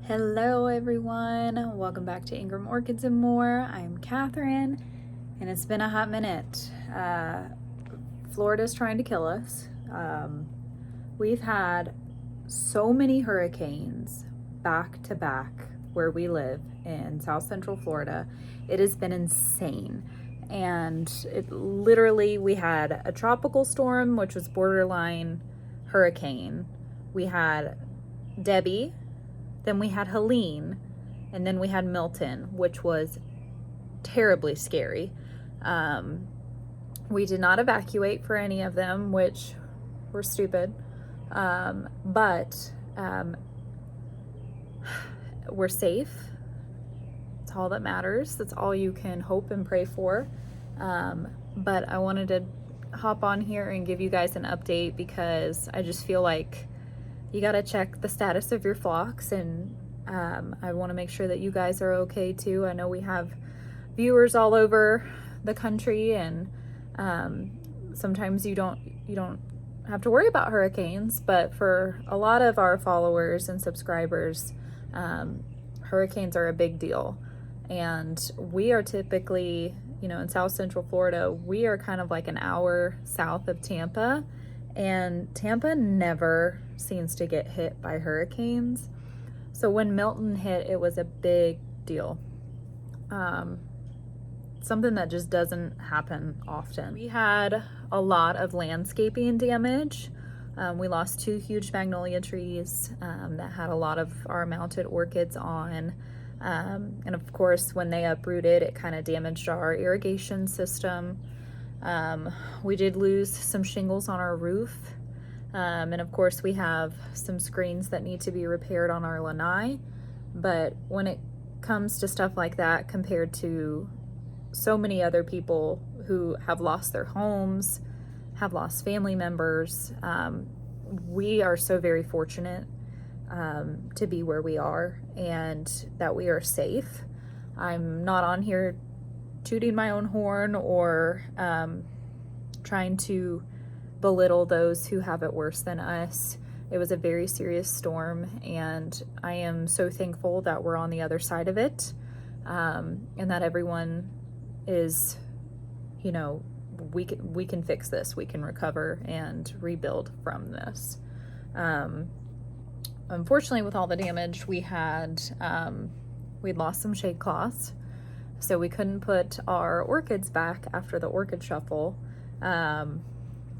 Hello everyone, welcome back to Ingram Orchids and More. I'm Catherine, and it's been a hot minute. Florida's trying to kill us. We've had so many hurricanes back to back where we live in South Central Florida. It has been insane. And we had a tropical storm, which was borderline hurricane. We had Debbie, then we had Helene, and then we had Milton, which was terribly scary. We did not evacuate for any of them, which were stupid. But we're safe. That's all that matters. That's all you can hope and pray for. But I wanted to hop on here and give you guys an update because I just feel like you got to check the status of your flocks, and I want to make sure that you guys are okay too. I know we have viewers all over the country, and sometimes you don't have to worry about hurricanes, but for a lot of our followers and subscribers, hurricanes are a big deal. And we are typically, in South Central Florida, we are kind of like an hour south of Tampa, and Tampa never seems to get hit by hurricanes. So when Milton hit, it was a big deal. Something that just doesn't happen often. We had a lot of landscaping damage. We lost 2 huge magnolia trees that had a lot of our mounted orchids on. And of course, when they uprooted, it kind of damaged our irrigation system. We did lose some shingles on our roof. And of course, we have some screens that need to be repaired on our lanai. But when it comes to stuff like that, compared to so many other people who have lost their homes, have lost family members, we are so very fortunate to be where we are and that we are safe. I'm not on here tooting my own horn or trying to belittle those who have it worse than us. It was a very serious storm, and I am so thankful that we're on the other side of it, and that everyone is, we can fix this, we can recover and rebuild from this. Unfortunately, with all the damage we had, we'd lost some shade cloths, so we couldn't put our orchids back after the orchid shuffle.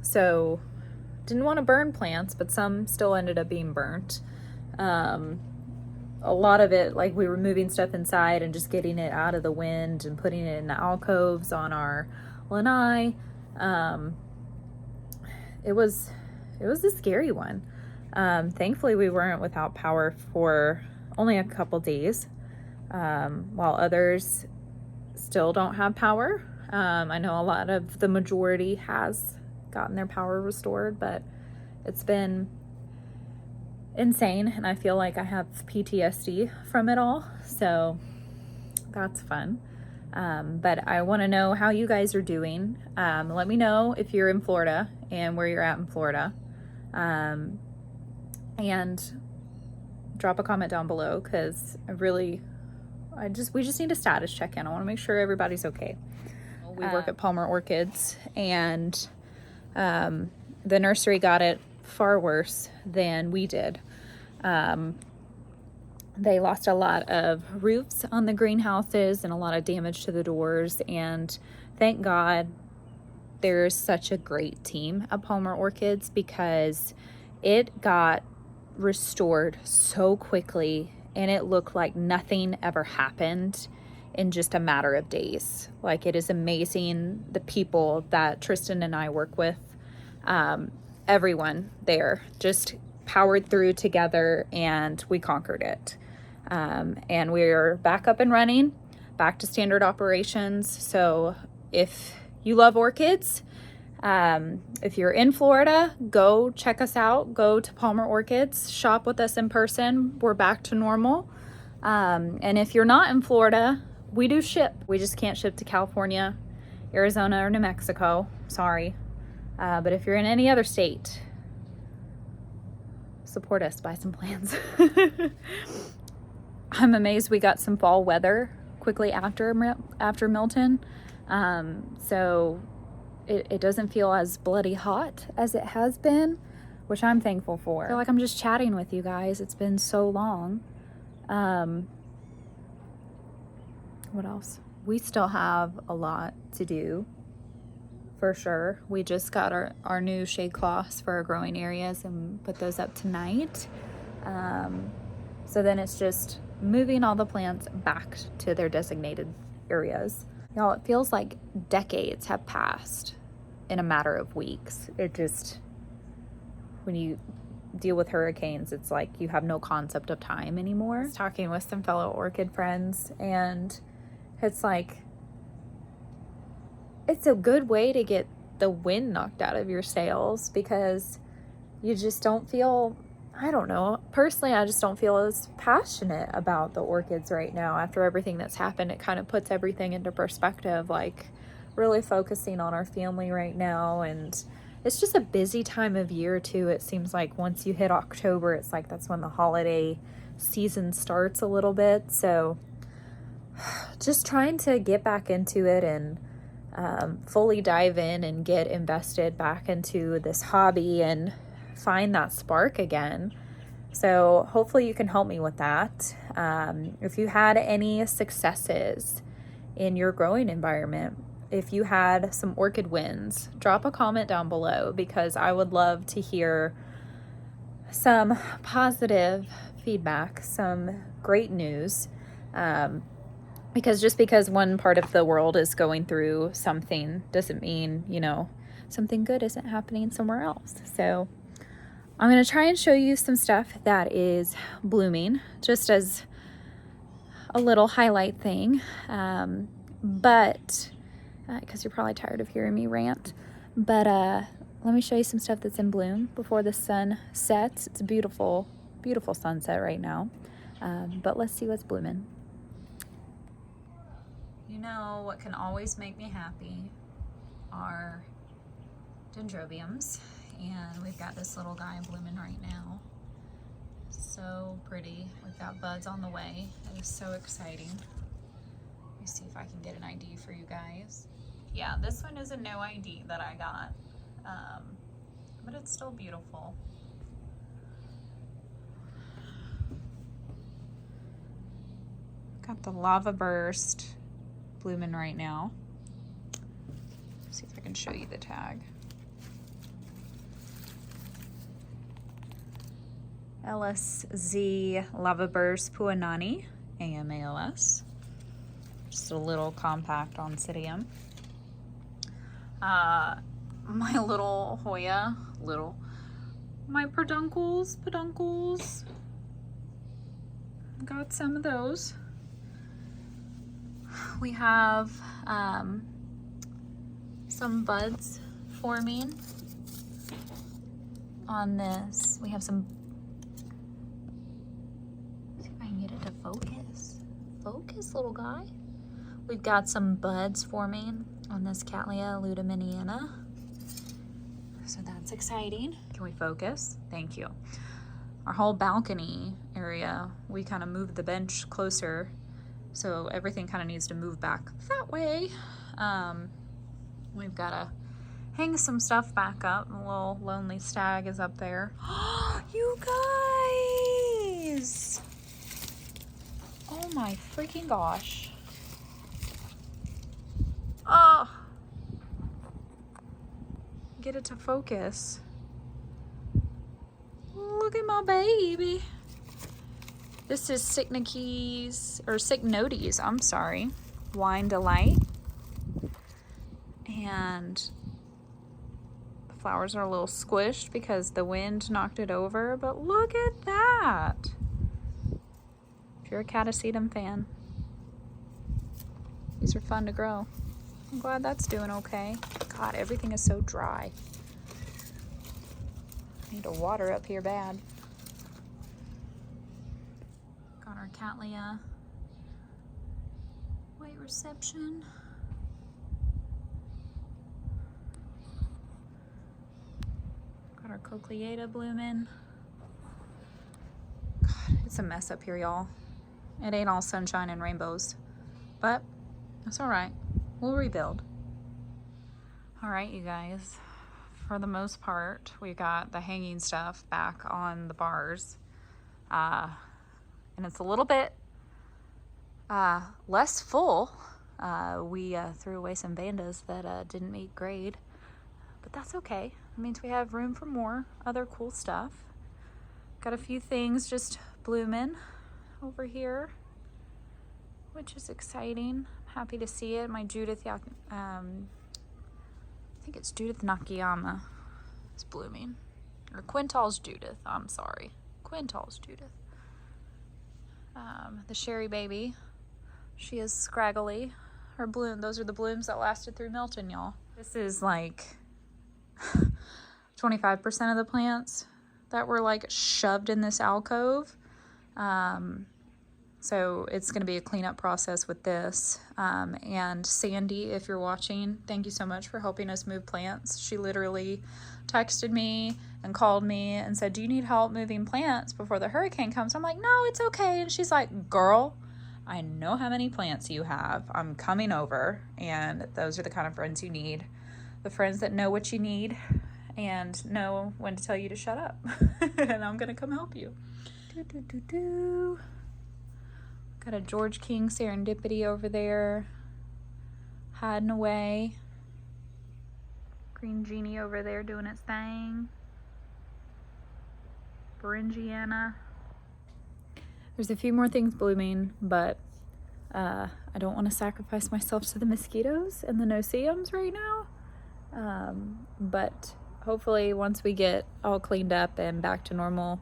So didn't want to burn plants, but some still ended up being burnt. A lot of it, like we were moving stuff inside and just getting it out of the wind and putting it in the alcoves on our lanai. It was a scary one. Thankfully we weren't without power for only a couple days, while others still don't have power. I know a lot of the majority has gotten their power restored, but it's been insane, and I feel like I have PTSD from it all, so that's fun. But I want to know how you guys are doing. Let me know if you're in Florida and where you're at in Florida, and drop a comment down below, because we just need a status check-in. I want to make sure everybody's okay. We work at Palmer Orchids, and the nursery got it far worse than we did. They lost a lot of roofs on the greenhouses and a lot of damage to the doors, and thank God there's such a great team at Palmer Orchids, because it got restored so quickly and it looked like nothing ever happened in just a matter of days. Like, it is amazing, the people that Tristan and I work with, everyone there just powered through together, and we conquered it. And we're back up and running, back to standard operations. So if you love orchids, if you're in Florida, go check us out. Go to Palmer Orchids, shop with us in person. We're back to normal. And if you're not in Florida, we do ship. We just can't ship to California, Arizona, or New Mexico. Sorry. But if you're in any other state, support us, buy some plants. I'm amazed we got some fall weather quickly after Milton. So it doesn't feel as bloody hot as it has been, which I'm thankful for. I feel like I'm just chatting with you guys. It's been so long. What else? We still have a lot to do, for sure. We just got our new shade cloths for our growing areas and put those up tonight. So then it's just moving all the plants back to their designated areas. Y'all, it feels like decades have passed in a matter of weeks. It just, when you deal with hurricanes, it's like you have no concept of time anymore. I was talking with some fellow orchid friends, and it's like, it's a good way to get the wind knocked out of your sails, because you just don't feel, I don't know, personally, I just don't feel as passionate about the orchids right now. After everything that's happened, it kind of puts everything into perspective, like really focusing on our family right now. And it's just a busy time of year too. It seems like once you hit October, it's like that's when the holiday season starts a little bit. So just trying to get back into it and fully dive in and get invested back into this hobby and find that spark again. So hopefully you can help me with that. If you had any successes in your growing environment, if you had some orchid wins, drop a comment down below, because I would love to hear some positive feedback, some great news. Because just because one part of the world is going through something doesn't mean, you know, something good isn't happening somewhere else. So I'm going to try and show you some stuff that is blooming, just as a little highlight thing. But because you're probably tired of hearing me rant, but let me show you some stuff that's in bloom before the sun sets. It's a beautiful, beautiful sunset right now. But let's see what's blooming. You know what can always make me happy are dendrobiums, and we've got this little guy blooming right now. So pretty. We've got buds on the way. It is so exciting. Let me see if I can get an ID for you guys. Yeah, this one is a no ID that I got, but it's still beautiful. Got the lava burst blooming right now. Let's see if I can show you the tag. LSZ Lava Burst Puanani, AMALS. Just a little compact oncidium. My little Hoya, my peduncles. Got some of those. We have some buds forming on this. We have some, let's see if I can get it to focus. Focus, little guy. We've got some buds forming on this Cattleya ludiminiana. So that's exciting. Can we focus? Thank you. Our whole balcony area, we kind of moved the bench closer, so everything kind of needs to move back that way. We've got to hang some stuff back up. A little lonely stag is up there. You guys! Oh my freaking gosh. Oh! Get it to focus. Look at my baby. This is Cycnodes, I'm sorry. Wine Delight. And the flowers are a little squished because the wind knocked it over, but look at that. If you're a Catasetum fan, these are fun to grow. I'm glad that's doing okay. God, everything is so dry. I need to water up here bad. Got our Cattleya white reception. Got our Cochleata blooming. God, it's a mess up here, y'all. It ain't all sunshine and rainbows, but that's all right. We'll rebuild. All right, you guys, for the most part, we got the hanging stuff back on the bars. And it's a little bit less full. We threw away some bandas that didn't meet grade, but that's okay. It means we have room for more other cool stuff. Got a few things just blooming over here, which is exciting. Happy to see it. My Judith, I think it's Judith Nakayama is blooming. Or Quintal's Judith, I'm sorry. Quintal's Judith. The Sherry baby, she is scraggly. Her bloom, those are the blooms that lasted through Milton, y'all. This is like 25% of the plants that were like shoved in this alcove. So it's going to be a cleanup process with this. And Sandy, if you're watching, thank you so much for helping us move plants. She literally texted me and called me and said, do you need help moving plants before the hurricane comes? I'm like, no, it's okay. And she's like, girl, I know how many plants you have. I'm coming over. And those are the kind of friends you need. The friends that know what you need and know when to tell you to shut up. And I'm going to come help you. Got a George King Serendipity over there, hiding away. Green Genie over there doing its thing. Beringiana. There's a few more things blooming, but I don't want to sacrifice myself to the mosquitoes and the no-see-ums right now. But hopefully once we get all cleaned up and back to normal,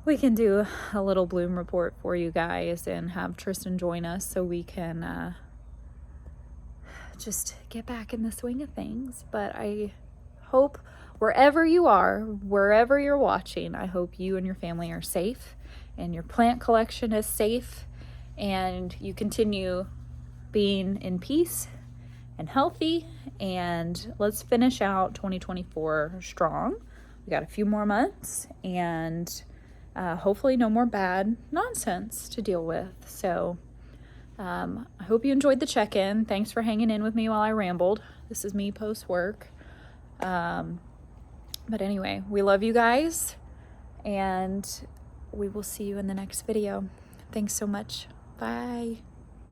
we can do a little bloom report for you guys and have Tristan join us so we can just get back in the swing of things. But I hope wherever you are, wherever you're watching, I hope you and your family are safe and your plant collection is safe and you continue being in peace and healthy. And let's finish out 2024 strong. We got a few more months and hopefully no more bad nonsense to deal with. So I hope you enjoyed the check-in. Thanks for hanging in with me while I rambled. This is me post-work. But anyway, we love you guys and we will see you in the next video. Thanks so much. Bye.